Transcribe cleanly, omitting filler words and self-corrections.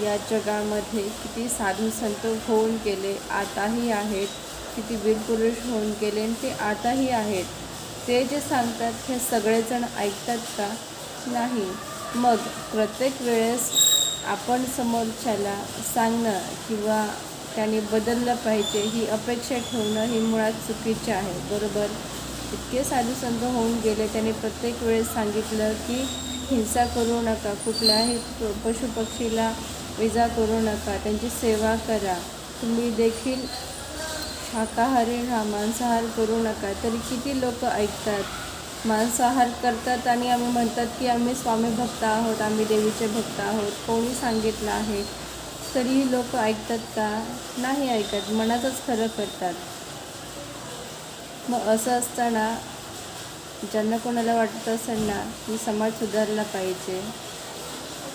या जगामध्ये किती साधू संत होऊन गेले, आताही आहेत. किती वीरपुरुष होऊन गेले आणि ते आताही आहेत. ते जे सांगतात हे सगळेजण ऐकतात का? नाही. मग प्रत्येक वेळेस आपण समोरच्याला सांगणं किंवा त्याने बदललं पाहिजे ही अपेक्षा ठेवणं ही मुळात चुकीचे आहे, बरोबर? इतके साधू संत होऊन गेले, त्याने प्रत्येक वेळेस सांगितलं की हिंसा करू नका, कुठल्याही पशुपक्षीला इजा करू नका, त्यांची सेवा करा, तुम्ही देखील शाकाहारी राहा, मांसाहार करू नका. तरी किती लोक ऐकतात, मांसाहार करतात आणि आम्ही म्हणतात की आम्ही स्वामी भक्त आहोत, आम्ही देवीचे भक्त आहोत. कोणी सांगितलं आहे? तरीही लोक ऐकतात का? नाही ऐकत, मनातच खरं करतात. मग असं असताना ज्यांना कोणाला वाटत असेल ना की समाज सुधारला पाहिजे,